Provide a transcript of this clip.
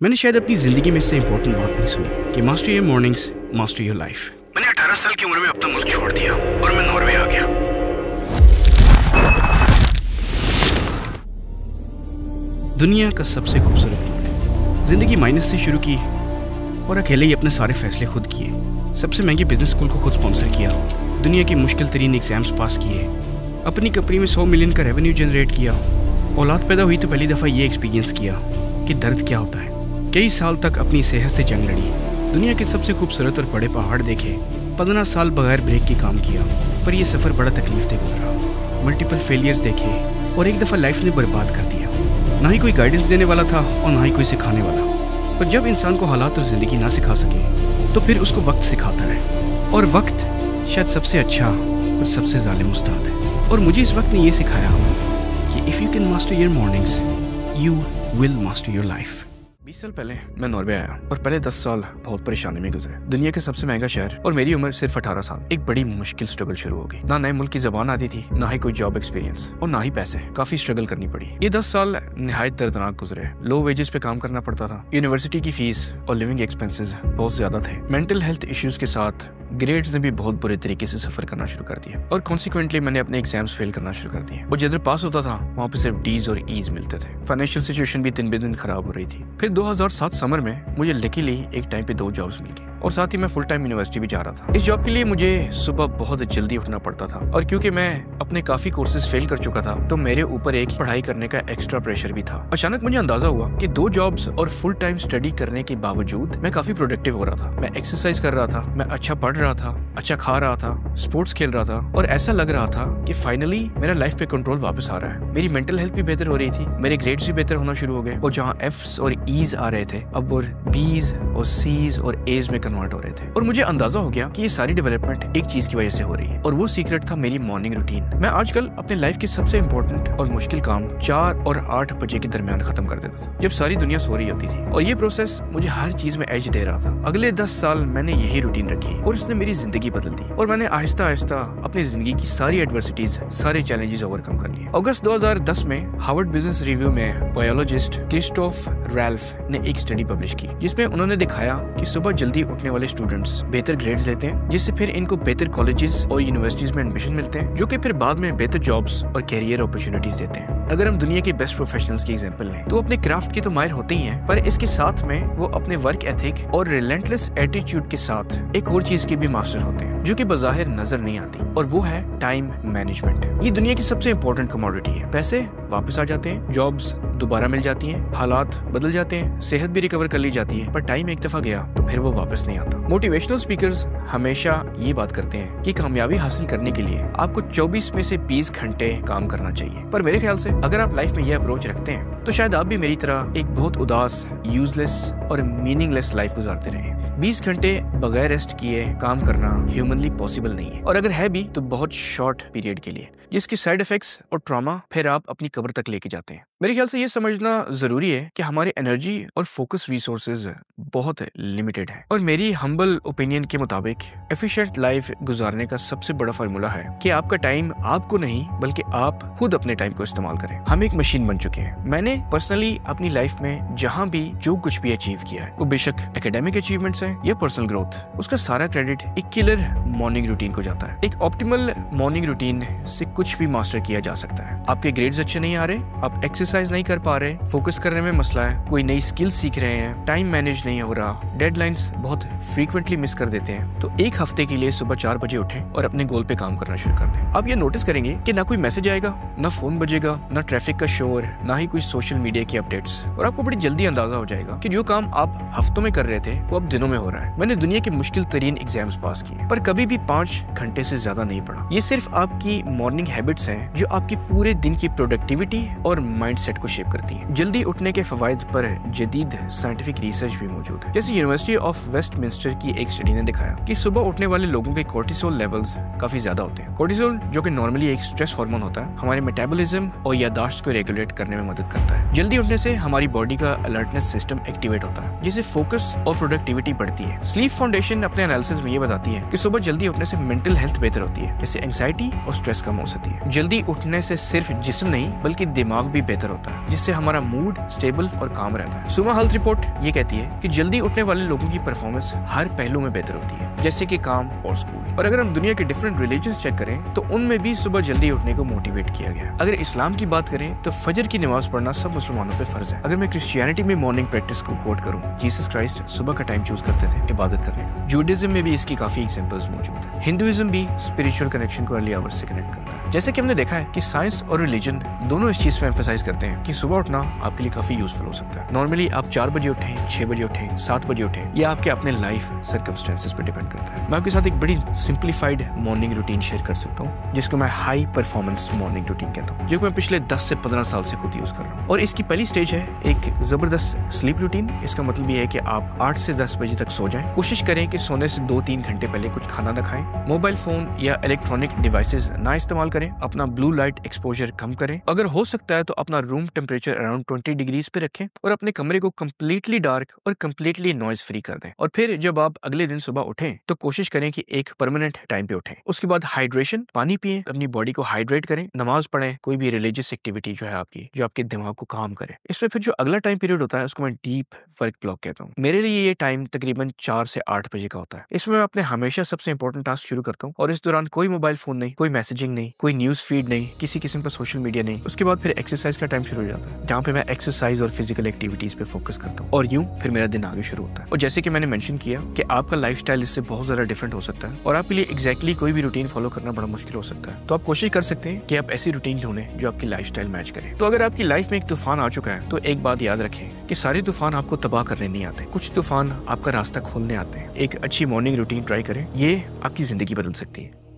मैंने शायद अपनी जिंदगी में इससे इंपॉर्टेंट बात नहीं सुनी कि master your mornings, master your life. मैंने 18 साल की उम्र में अपना मुल्क छोड़ दिया और मैं नॉर्वे आ गया। दुनिया का सबसे खूबसूरत मुल्क। जिंदगी माइनस से शुरू की और अकेले ही अपने सारे फैसले खुद किए। सबसे महंगी बिजनेस स्कूल को खुद स्पॉन्सर किया। दुनिया की मुश्किल तरीन एग्जाम्स पास किए। अपनी कंपनी में 100 मिलियन का रेवेन्यू जनरेट किया। औलाद पैदा हुई तो पहली दफ़ा ये एक्सपीरियंस किया कि दर्द क्या होता है। कई साल तक अपनी सेहत से जंग लड़ी। दुनिया के सबसे खूबसूरत और बड़े पहाड़ देखे। 15 साल बगैर ब्रेक के काम किया, पर यह सफ़र बड़ा तकलीफ दे गुजरा। मल्टीपल फेलियर्स देखे और एक दफ़ा लाइफ ने बर्बाद कर दिया। ना ही कोई गाइडेंस देने वाला था और ना ही कोई सिखाने वाला। पर जब इंसान को हालात और ज़िंदगी ना सिखा सके तो फिर उसको वक्त सिखाता है। और वक्त शायद सबसे अच्छा पर सबसे ज़ालिम उस्ताद है। और मुझे इस वक्त ने यह सिखाया कि if you can master your mornings, you will master your life. 20 साल पहले मैं नॉर्वे आया और पहले 10 साल बहुत परेशानी में गुजरे। दुनिया के सबसे महंगा शहर और मेरी उम्र सिर्फ 18 साल। एक बड़ी मुश्किल स्ट्रगल शुरू हो गई। ना नए मुल्क की जबान आती थी, ना ही कोई जॉब एक्सपीरियंस और ना ही पैसे। काफी स्ट्रगल करनी पड़ी। ये 10 साल निहायत दर्दनाक गुजरे। लो वेजेस पे काम करना पड़ता था। यूनिवर्सिटी की फीस और लिविंग एक्सपेंसेस बहुत ज्यादा थे। मेंटल हेल्थ इश्यूज के साथ ग्रेड्स ने भी बहुत बुरे तरीके से सफर करना शुरू कर दिया और कॉन्सिक्वेंटली मैंने अपने एग्जाम्स फेल करना शुरू कर दिए। और जिधर पास होता था वहाँ पे सिर्फ डीज और ईज मिलते थे। फाइनेंशियल सिचुएशन भी दिन ब दिन खराब हो रही थी। फिर 2007 समर में मुझे लकीली एक टाइम पे 2 जॉब्स मिल गई और साथ ही मैं फुल टाइम यूनिवर्सिटी भी जा रहा था। इस जॉब के लिए मुझे सुबह बहुत जल्दी उठना पड़ता था और क्योंकि मैं अपने काफी कोर्सेज फेल कर चुका था तो मेरे ऊपर एक पढ़ाई करने का एक्स्ट्रा प्रेशर भी था। अचानक मुझे अंदाजा हुआ कि 2 जॉब्स और फुल टाइम स्टडी करने के बावजूद मैं काफी प्रोडक्टिव हो रहा था। मैं एक्सरसाइज कर रहा था, मैं अच्छा पढ़ रहा था, अच्छा खा रहा था, स्पोर्ट्स खेल रहा था और ऐसा लग रहा था कि फाइनली मेरा लाइफ पे कंट्रोल वापस आ रहा है। मेरी मेंटल हेल्थ भी बेहतर हो रही थी। मेरे ग्रेड्स भी बेहतर होना शुरू हो गए और जहाँ एफ्स और ईज आ रहे थे अब वो बीज और सीज और एज में कन्वर्ट हो रहे थे। और मुझे अंदाजा हो गया कि ये सारी डेवलपमेंट एक चीज की वजह से हो रही है और वो सीक्रेट था मेरी मॉर्निंग रूटीन। मैं आजकल अपने लाइफ के सबसे इंपॉर्टेंट और मुश्किल काम 4 और 8 बजे के दरमियान खत्म कर देता था, जब सारी दुनिया सो रही होती थी। और ये प्रोसेस मुझे हर चीज में एज दे रहा था। अगले 10 साल मैंने यही रूटीन रखी और इसने मेरी जिंदगी बदल दी और मैंने आहिस्ता आहिस्ता अपनी जिंदगी की सारी एडवर्सिटीज, सारे चैलेंजेस ओवरकम कर लिए। अगस्त 2010 में हार्वर्ड बिजनेस रिव्यू में बायोलॉजिस्ट क्रिस्टोफ रैल्फ ने एक स्टडी पब्लिश की जिसमें उन्होंने दिखाया कि सुबह जल्दी उठने वाले स्टूडेंट्स बेहतर ग्रेड्स लेते हैं, जिससे फिर इनको बेहतर कॉलेजेस और यूनिवर्सिटीज में एडमिशन मिलते हैं, जो कि फिर बाद में बेहतर जॉब्स और कैरियर अपॉर्चुनिटीज देते हैं। अगर हम दुनिया के बेस्ट प्रोफेशनल्स की एग्जांपल लें तो अपने क्राफ्ट के तो माहिर होते ही हैं, पर इसके साथ में वो अपने वर्क एथिक और रिलेंटलेस एटीट्यूड के साथ एक और चीज के भी मास्टर होते हैं जो कि बज़ाहिर नजर नहीं आती, और वो है टाइम मैनेजमेंट। ये दुनिया की सबसे इंपॉर्टेंट कमोडिटी है। पैसे वापस आ जाते हैं, जॉब्स दोबारा मिल जाती हैं, हालात बदल जाते हैं, सेहत भी रिकवर कर ली जाती है, पर टाइम एक दफा गया तो फिर वो वापस नहीं आता। मोटिवेशनल स्पीकर्स हमेशा ये बात करते हैं कि कामयाबी हासिल करने के लिए आपको 24 में से 20 घंटे काम करना चाहिए। पर मेरे ख्याल से अगर आप लाइफ में ये अप्रोच रखते हैं तो शायद आप भी मेरी तरह एक बहुत उदास, यूजलेस और मीनिंगलेस लाइफ गुजारते रहे। 20 घंटे बगैर रेस्ट किए काम करना ह्यूमनली पॉसिबल नहीं है, और अगर है भी तो बहुत शॉर्ट पीरियड के लिए, जिसके साइड इफेक्ट्स और ट्रॉमा फिर आप अपनी कब्र तक लेके जाते हैं। मेरे ख्याल से ये समझना जरूरी है कि हमारी एनर्जी और फोकस रिसोर्सेज बहुत लिमिटेड है, और मेरी हम्बल ओपिनियन के मुताबिक एफिशिएंट लाइफ गुजारने का सबसे बड़ा फार्मूला है कि आपका टाइम आपको नहीं बल्कि आप खुद अपने टाइम को इस्तेमाल करें। हम एक मशीन बन चुके हैं। मैंने पर्सनली अपनी लाइफ में जहां भी जो कुछ भी अचीव किया है, वो बेशक एकेडमिक अचीवमेंट्स है या पर्सनल ग्रोथ, उसका सारा क्रेडिट एक किलर मॉर्निंग रूटीन को जाता है। एक ऑप्टिमल मॉर्निंग रूटीन से कुछ भी मास्टर किया जा सकता है। आपके ग्रेड्स अच्छे नहीं आ रहे, आप एक्सरसाइज नहीं कर पा रहे, फोकस करने में मसला है, कोई नई स्किल सीख रहे हैं, टाइम मैनेज नहीं हो रहा, डेडलाइंस बहुत फ्रीक्वेंटली मिस कर देते हैं, तो एक हफ्ते के लिए सुबह 4 बजे उठें और अपने गोल पे काम करना शुरू कर दें। आप ये नोटिस करेंगे कि ना कोई मैसेज आएगा, ना फोन बजेगा, ना ट्रैफिक का शोर, ना ही कोई सोशल मीडिया की अपडेट्स, और आपको बड़ी जल्दी अंदाजा हो जाएगा कि जो काम आप हफ्तों में कर रहे थे वो अब दिनों में हो रहा है। मैंने दुनिया के मुश्किल तरीन एग्जाम्स पास किए, पर कभी भी 5 घंटे से ज्यादा नहीं पढ़ा। ये सिर्फ आपकी मॉर्निंग हैबिट्स हैं जो आपकी पूरे दिन की प्रोडक्टिविटी और माइंडसेट को शेप करती हैं। जल्दी उठने के फवायद पर जदीद साइंटिफिक रिसर्च भी मौजूद है। जैसे यूनिवर्सिटी ऑफ वेस्टमिंस्टर की एक स्टडी ने दिखाया कि सुबह उठने वाले लोगों के कोर्टिसोल लेवल्स काफी ज्यादा होते हैं। कोर्टिसोल जो कि नॉर्मली एक स्ट्रेस हार्मोन होता है, हमारे मेटाबॉलिज्म और याददाश्त को रेगुलेट करने में मदद करता है। जल्दी उठने से हमारी बॉडी का अलर्टनेस सिस्टम एक्टिवेट होता है, जिससे फोकस और प्रोडक्टिविटी बढ़ती है। स्लीप फाउंडेशन अपने एनालिसिस में ये बताती है कि सुबह जल्दी उठने से मेंटल हेल्थ बेहतर होती है, जैसे एंग्जाइटी और स्ट्रेस कम हो सकती है। जल्दी उठने से सिर्फ जिस्म नहीं बल्कि दिमाग भी बेहतर होता है, जिससे हमारा मूड स्टेबल और काम रहता है। सुबह हेल्थ रिपोर्ट ये कहती है कि जल्दी उठने वाले लोगों की परफॉर्मेंस हर पहलू में बेहतर होती है, जैसे कि काम और स्कूल। और अगर हम दुनिया के डिफरेंट रिलीजन्स चेक करें तो उनमें भी सुबह जल्दी उठने को मोटिवेट किया गया है। अगर इस्लाम की बात करें तो फजर की नमाज पढ़ना सब मुसलमानों पे फर्ज है। अगर मैं क्रिश्चियनिटी में मॉर्निंग प्रैक्टिस को कोट करूं, जीसस क्राइस्ट सुबह का टाइम चूज करते थे इबादत करने का। जूडाइज्म में भी इसकी काफी एग्जांपल्स मौजूद है। हिंदुइज्म भी स्पिरिचुअल कनेक्शन को अर्ली आवर्स से कनेक्ट करता है। जैसे कि हमने देखा है कि साइंस और रिलीजन दोनों इस चीज पे एम्फसाइज करते हैं कि सुबह उठना आपके लिए काफी यूजफुल हो सकता है। नॉर्मली आप 4 बजे उठें, 6 बजे उठें, 7 बजे उठें, यह आपके अपने लाइफ सर्कमस्टेंसेस पे डिपेंड करता है। मैं आपके साथ एक बड़ी सिंप्लीफाइड मॉर्निंग रूटीन शेयर कर सकता हूँ, जिसको मैं हाई परफॉर्मेंस मॉर्निंग रूटीन कहता हूँ, जो मैं पिछले 10 से 15 साल से खुद यूज कर रहा हूँ। और इसकी पहली स्टेज है एक जबरदस्त स्लीप रूटीन। इसका मतलब ये है कि आप 8 से 10 बजे तक सो जाएं। कोशिश करें कि सोने से 2-3 घंटे पहले कुछ खाना न खाएं। मोबाइल फोन या इलेक्ट्रॉनिक डिवाइसेस ना इस्तेमाल करें। अपना ब्लू लाइट एक्सपोजर कम करें। अगर हो सकता है तो अपना रूम टेम्परेचर अराउंड 20 डिग्रीज पे रखें और अपने कमरे को कम्प्लीटली डार्क और कम्प्लीटली नॉइज फ्री कर दें। और फिर जब आप अगले दिन सुबह उठें तो कोशिश करें कि एक परमानेंट टाइम पे उठें। उसके बाद हाइड्रेशन, पानी पिएं, अपनी बॉडी को हाइड्रेट करें, नमाज पढ़ें, कोई भी रिलीजियस एक्टिविटी जो है आपकी, जो आपके दिमाग को काम करे। इसमें फिर जो अगला टाइम पीरियड होता है उसको मैं डीप वर्क ब्लॉक कहता हूँ। मेरे लिए ये टाइम तकरीबन 4 से 8 बजे का होता है। इसमें मैं अपने हमेशा सबसे इंपॉर्टेंट टास्क शुरू करता हूँ और इस दौरान कोई मोबाइल फोन नहीं, कोई मैसेजिंग नहीं, कोई न्यूज फीड नहीं, किसी किस्म का सोशल मीडिया नहीं। उसके बाद फिर एक्सरसाइज का टाइम शुरू हो जाता है, जहाँ पे मैं एक्सरसाइज और फिजिकल एक्टिविटीज पे फोकस करता हूँ। और यूं फिर मेरा दिन आगे शुरू होता है। और जैसे कि मैंने मेंशन किया कि आपका लाइफस्टाइल इससे बहुत ज्यादा डिफरेंट हो सकता है और आपके लिए एग्जैक्टली कोई भी रूटीन फॉलो करना बड़ा मुश्किल हो सकता है। तो आप कोशिश कर सकते हैं कि आप ऐसी रूटीन ढूंढें जो आपकी लाइफस्टाइल मैच करे। तो अगर आपकी लाइफ में एक तूफान आ चुका है तो एक बात याद रखें कि सारे तूफान आपको तबाह करने नहीं आते, कुछ तूफान आपका रास्ता खोलने आते हैं। एक अच्छी मॉर्निंग रूटीन ट्राई करें, ये आपकी जिंदगी बदल सकती है।